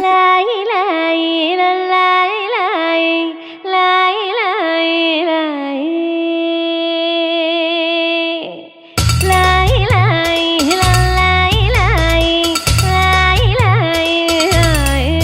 లాయి లాయి లాయి లాయి లాయి లాయి లాయి లాయి లాయి లాయి లాయి లాయి లాయి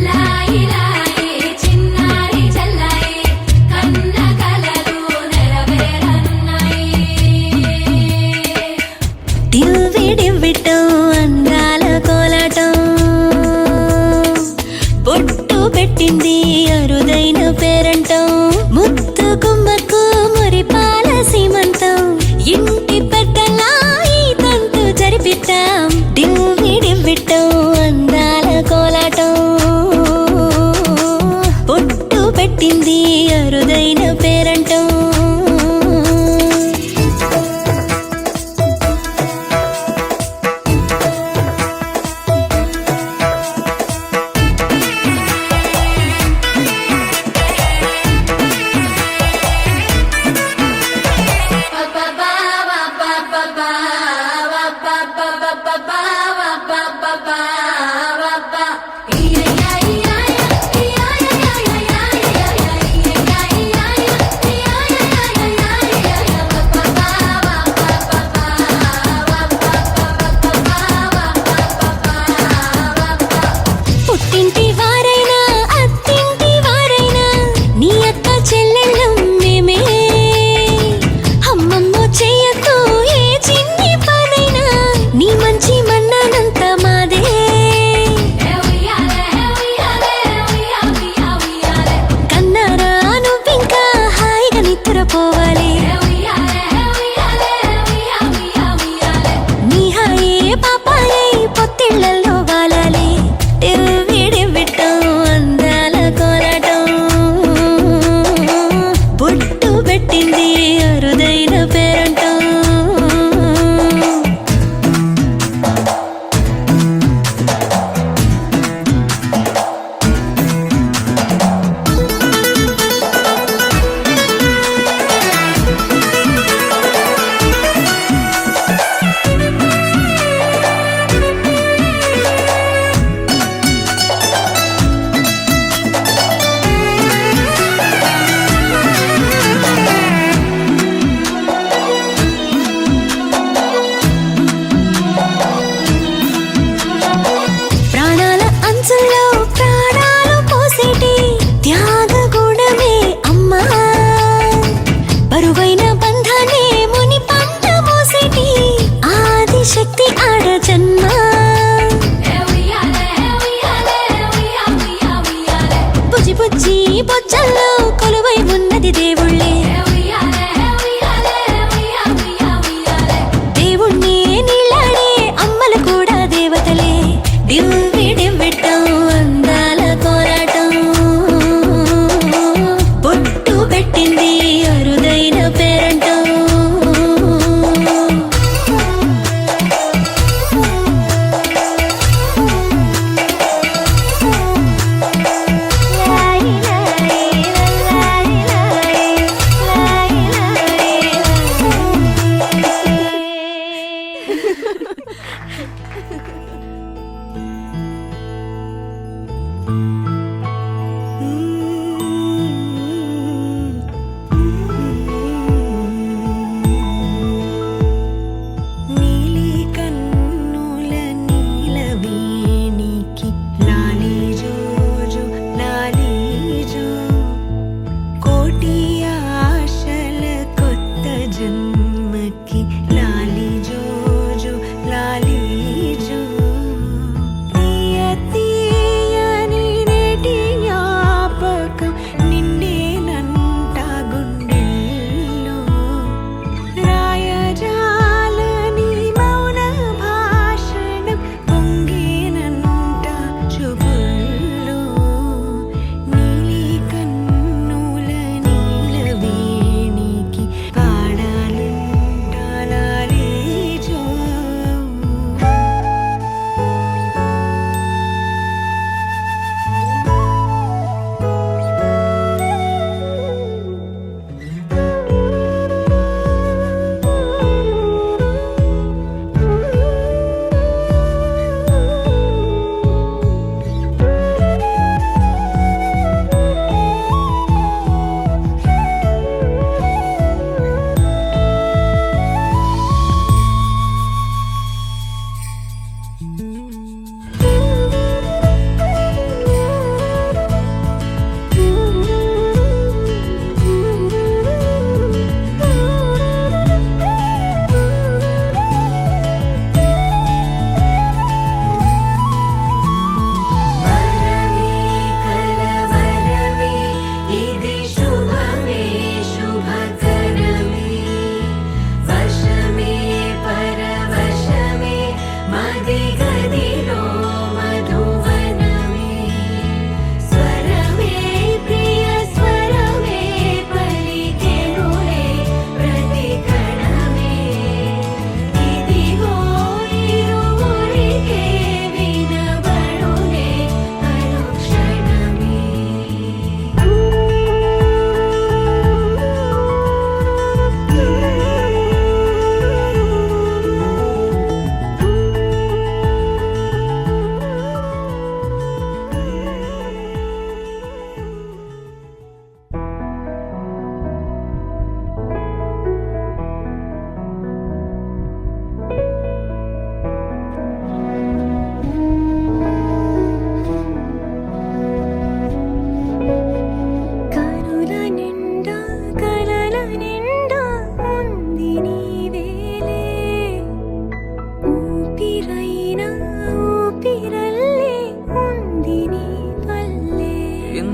లాయి లాయి చిన్నారి చల్లాయి కన్న కలలు నెరవేరనున్నాయి. దివ్వి దివ్విటం అందాల కోలాటం బొట్టు పెట్టింది అరుదైన పేరంటం ముద్దు గుమ్మకు మురిపాల సీమంతం ఇంటి పెద్దలా ఈ తంతు జరిపిద్దాం దివ్వి దివ్విటం అందాల కోలాటం బొట్టు పెట్టింది అరుదైన పేరంటం పుట్టింటి వారైనా అత్తింటి వారైనా నీ అక్క చెల్లెళ్ళం మేమే అమ్మమ్మో చెయ్యకు ఏ చిన్ని పనైనా నీ మంచి మన్నానంత మాదే కన్నారా నువ్వింకా హాయిగా నిద్రపోవాలి నీ హాయే పాపాయే పొత్తిళ్లలో వాలాలి దివ్విడివ్విటం అందాల కోలాటం బొట్టు పెట్టింది అరుదైన పేరంటం ప్రాణాల అంచుల్లో ప్రాణాలు పోసేటి త్యాగ గుణమే అమ్మా బరువైన బంధాన్ని ముని పంట మోసేటి ఆది శక్తి ఆడ జన్మ బుజ్జి బుజ్జి బొజ్జల్లో కొలువై ఉన్నది దేవుళ్ళే దేవుణ్ణి నీళ్ళాడే అమ్మలు కూడా దేవతలే దివ్వి దివ్విటం అందాల కోలాటం బొట్టు పెట్టింది అరుదైన పేరంటం లాయి లాయి లాయి లాయి నీలి కన్నుల నీలవేణికి లాలి జోజో లాలి జో కోటి ఆశల కొత్త జన్మకి లాలి జోజో లాలి జో తీయ తీయని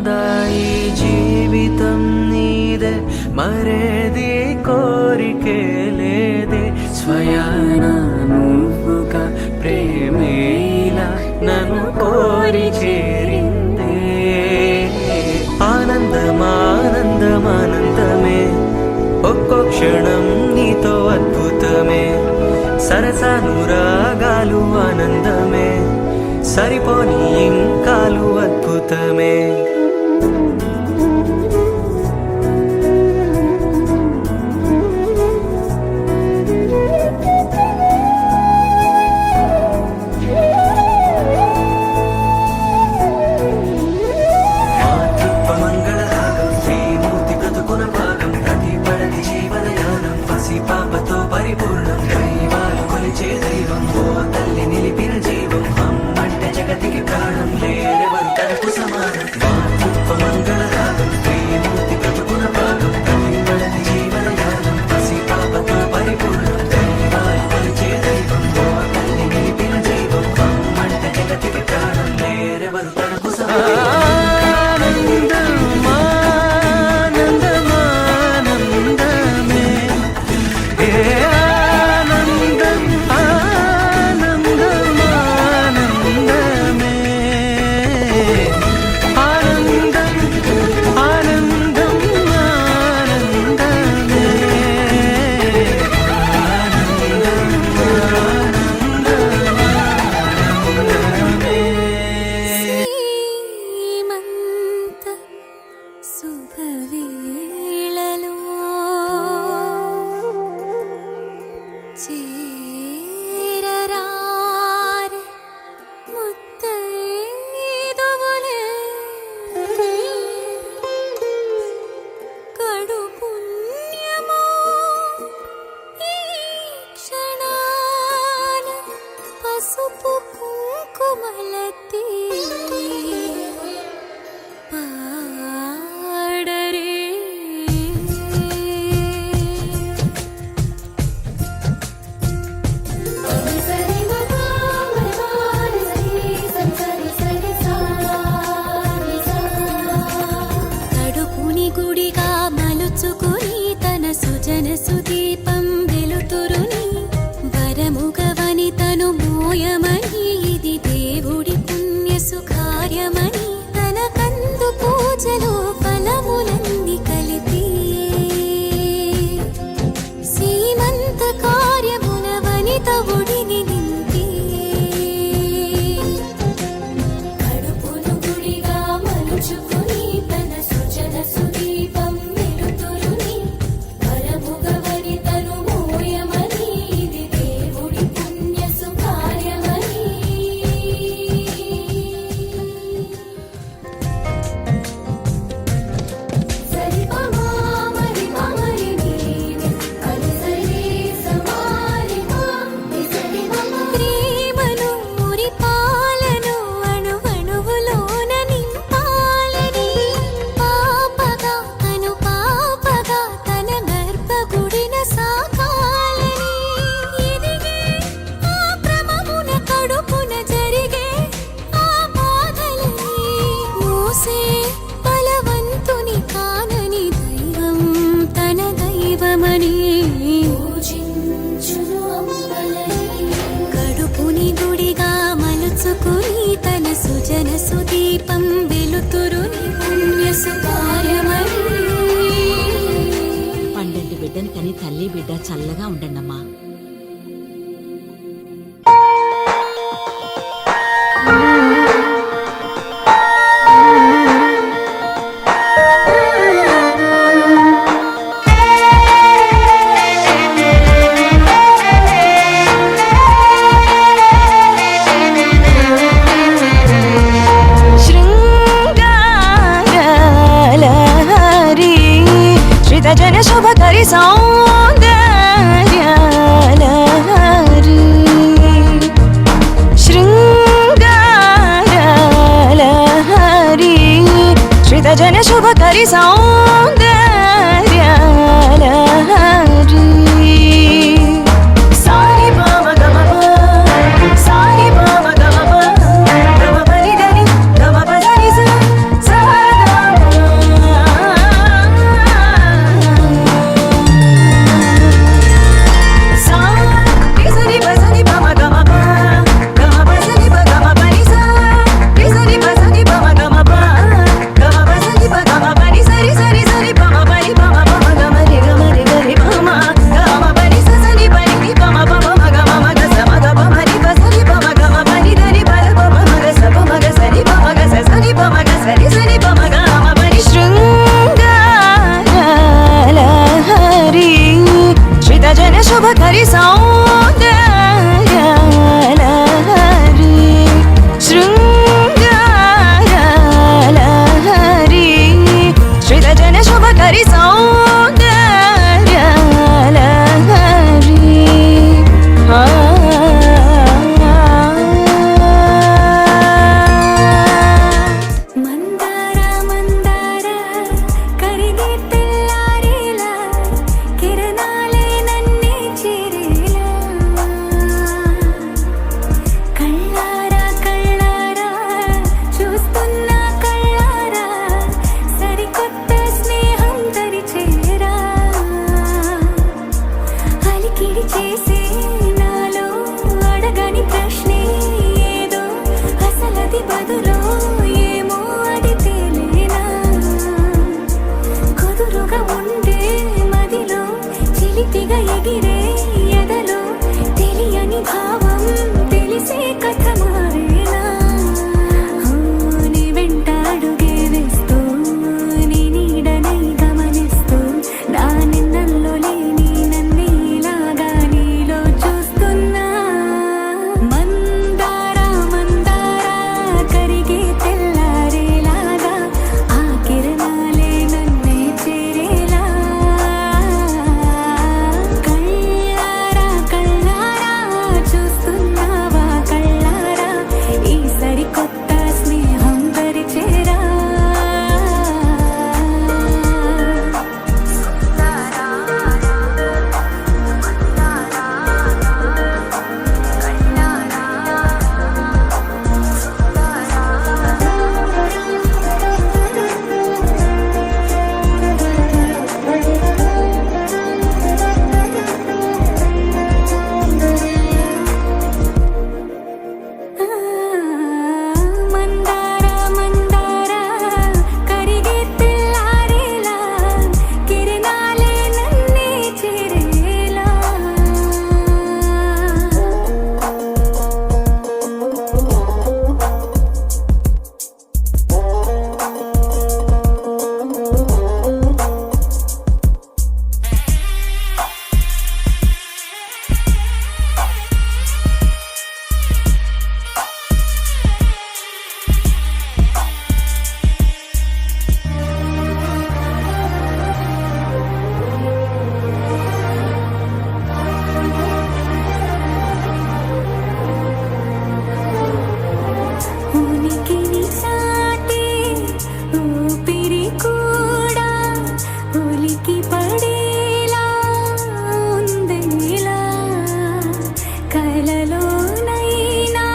ఉందా ఈ జీవితం నీదే మరేది కోరికే లేదే స్వయాన నువ్వుగా ప్రేమేలా నన్ను కోరి చేరిందే ఆనందమానందమానందమే ఒక్కో క్షణం నీతో అద్భుతమే సరసానురాగాలు ఆనందమే సరిపోని ఇంకాలు అద్భుతమే పాపతో పరిపూర్ణం దైవాలు కొలిచే దైవం ఓ తల్లి నిలిపిన జీవం అమ్మంటే జగతికి ప్రాణం లేరెవరు తనకు సమానం మాతృత్వ మంగళ రాగం శ్రీమూర్తి బ్రతుకున భాగం ప్రతిపడని జీవన యానం పసి పాపతో పరిపూర్ణం దైవాలు కొలిచే దైవం ఓ తల్లి నిలిపిన జీవం అమ్మంటే జగతికి ప్రాణం లేరెవరు తనకు సమానం శ్రీమంత శుభవేళలో చేరరారే ముత్తైదువులే కడు పుణ్యమో ఈ క్షణాన పసుపు కుంకుమలతి పాడరే సరి మమ మరవారి సరి సరి సరి కడుపుని గుడిగా మలుచుకుని తన సుజన సుదీపం వెలుతురుని వరముగవని తను మోయమని ఇది దేవుడి పుణ్య సుకార్యమని తన కందు పూజలో ఫలములన్నీ కలిపి సీమంత కార్యమున వనిత ఒడిని నింపి కడుపును గుడిగా మలుచుకుని తన సుజన సుదీపం వెలుతురుని వరముగవని తను మోయమని ఇది దేవుడి పుణ్య సుకార్యమని సరి పమ మరి మమరి నీవే అది సరి సమారి ని సరి మమ ప్రేమను మురిపాలను అణువణువులోన నింపాలని పాపగా తను పాపగా తన గర్భగుడిన సాకాలని ఎదిగే ఆ క్రమమున కడుపున జరిగే ఆ బాధలని మోసే బలవంతుని కానని దైవం తన దైవమని పూజించును అమ్మలని కడుపుని గుడిగా మలుచుకుని తన సుజన సుదీపం వెలుతురుని పుణ్య సుకార్యమని పండంటి బిడ్డని కని తల్లి బిడ్డ చల్లగా ఉండండమ్మా. శృంగారలహరి శ్రితజన శుభకరి సౌందర్యలహరి శృంగారలహరి శ్రితజన శుభకరి సౌందర్యలహరి సారి పామ గమ సారి పామ గమ గమ పని దని గమ పదని సదా మధులో ఏమో అది తేలేనా కుదురుగా ఉండే మదిలో చిలిపిగా ఎగిరే ఎదలో తెలియని భావం తెలిసే కథ మారేనా నీ వెంట అడుగే వేస్తూ నీ నీడనై గమనిస్తూ నా నిన్నల్లో లేని నన్నే ఇలాగా నీలో చూస్తున్నా మందారా మందారా కరిగే తెల్లారేలాగా ఆ కిరణాలే నన్నే చేరేలా కళ్ళారా కళ్ళారా చూస్తున్నావా కళ్ళారా ఈ సరికొత్త స్నేహం పరిచేరా మందారా మందారా కరిగే తెల్లారేలా కిరణాలే నన్నే చేరేలా ఉనికిని సాటి ఊపిరి కూడా ఉలికి పడేలా ఉందేలా కలలోనైనా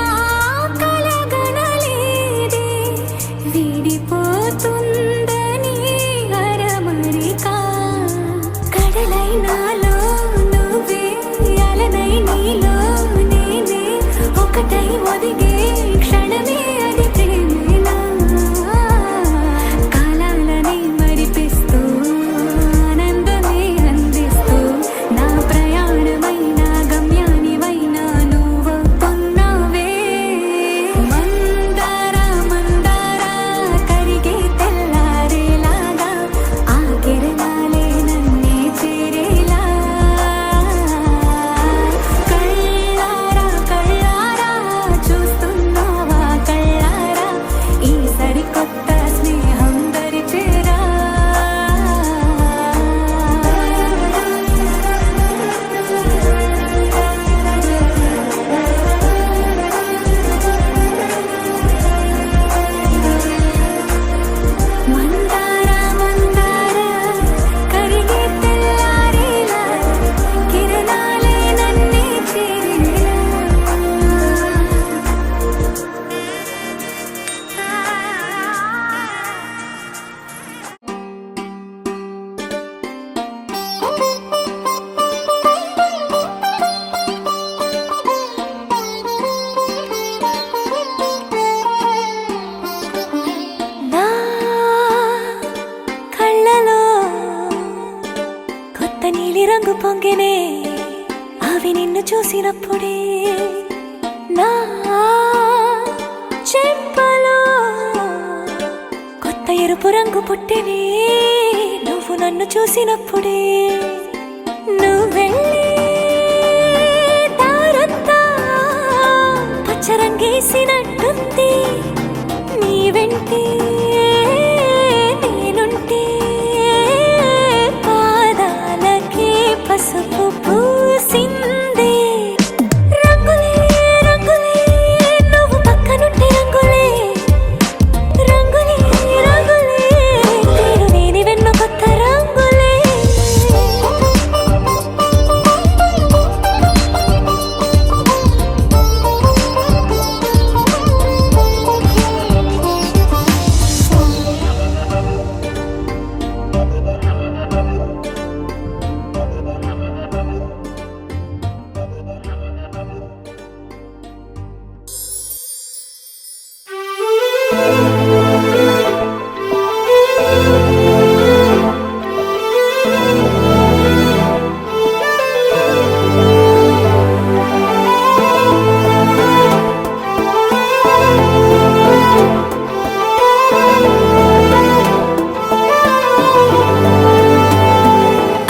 కలగనలేదే విడిపోతుందని అరమరిక కడలై నాలో నువ్వే అలనై నీలో నేనే ఒకటై ఒదిగే క్షణమే అది ప్రేమేనా కాలాలని మరిపిస్తూ ఆనందమే అందిస్తూ నా ప్రయాణమైన గమ్యానివైనా నువ్వవుతున్నావే మందారా మందారా కరిగే తెల్లారేలాగా ఆ కిరణాలే నన్నే చేరేలా కళ్ళారా కళ్ళారా చూస్తున్నావా కళ్ళారా ఈ సరికొత్త స్నేహం దరిచేరా మందారా మందారా కరిగే తెల్లారేలా కిరణాలే నన్నే చేరేలా నా కళ్ళలో కొత్త నీలి రంగు పొంగినే అవి నిన్ను చూసినప్పుడే నా చెంపలో కొత్త ఎరుపు రంగు పుట్టినే నువ్వు నన్ను చూసినప్పుడే నువ్వెళ్ళే దారంతా పచ్చరంగేసినట్టుంది నీ వెంటే నేనుంటే పాదాలకే పసుపు పూసిందే రంగులే రంగులే నువ్వు పక్కనుంటే రంగులే రంగులే రంగులే నేను నేని వెన్న కొత్త రంగులే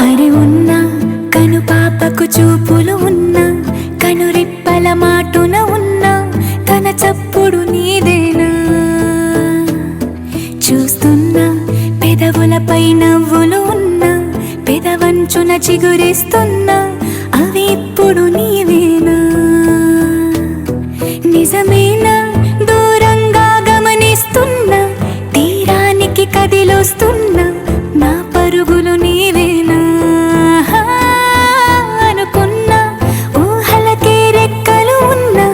అరి ఉన్న కను పాపకు చూపులు ఉన్న కనురెప్పల మాటున ఉన్న తన చప్పుడు నీదేనా చూస్తున్నా పెదవులపై నవ్వులు ఉన్న పెదవంచున చిగురిస్తున్నా అవి ఇప్పుడు నీవేనా నిజమేనా దూరంగా గమనిస్తున్నా తీరానికి కదిలొస్తున్నా నా పరుగులు నీవేనా అనుకున్నా ఊహలకే రెక్కలు ఉన్నా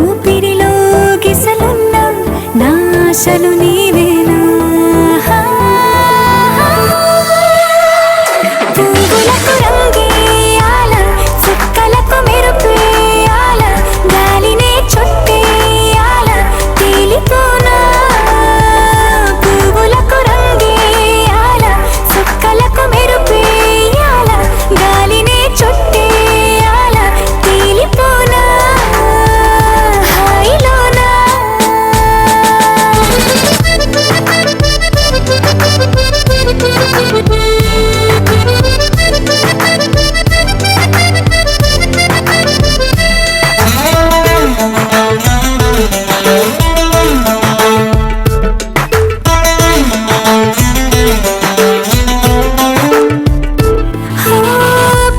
ఊపిరిలో గిసలున్నా నా ఆశలు నీవేనా పువ్వులకు రంగేయాల చుక్కలకు మెరుపేయాల గాలినే చుట్టేయాల తేలిపోనా పువ్వులకు రంగేయాల చుక్కలకు మెరుపేయాల గాలినే చుట్టేయాల తేలిపోనా హాయిలోనా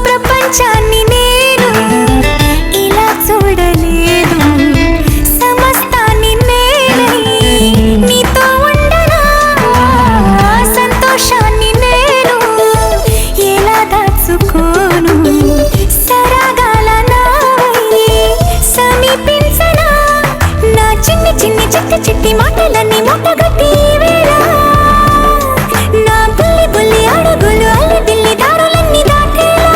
ప్రపంచాన్ని నేను ఇలా చూడలేదు సమస్తాన్ని నేనై నీతో ఉండనా సంతోషాన్ని నేను ఎలా దాచుకోను సరగాల నావై సమీపించనా నా చిన్ని చిన్ని చిట్టి చిట్టి మాటలన్నీ మూటగట్టి వేళ నా బుల్లి బుల్లి అడుగులు అల్లి బిల్లి దారులన్నీ దాటేలా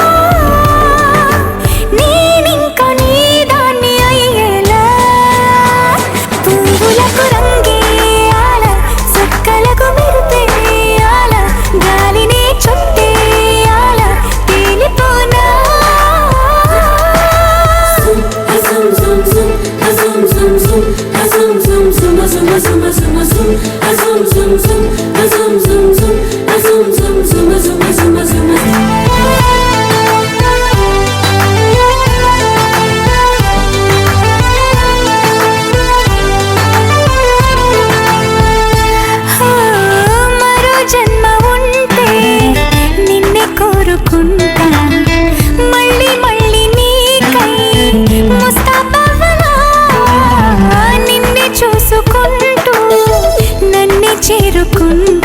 నేనింకా నీ దాన్ని అయ్యేలా పువ్వులకు రంగేయాల చుక్కలకు మెరుపేయాల గాలినే చుట్టేయాల తేలిపోనా మరో జన్మ ఉంటే నిన్నే కోరుకుంటా మళ్ళీ మళ్ళీ నీకై ముస్తాబవ్వనా నిన్నే చూసుకుంటూ నన్నే చేరుకుంటా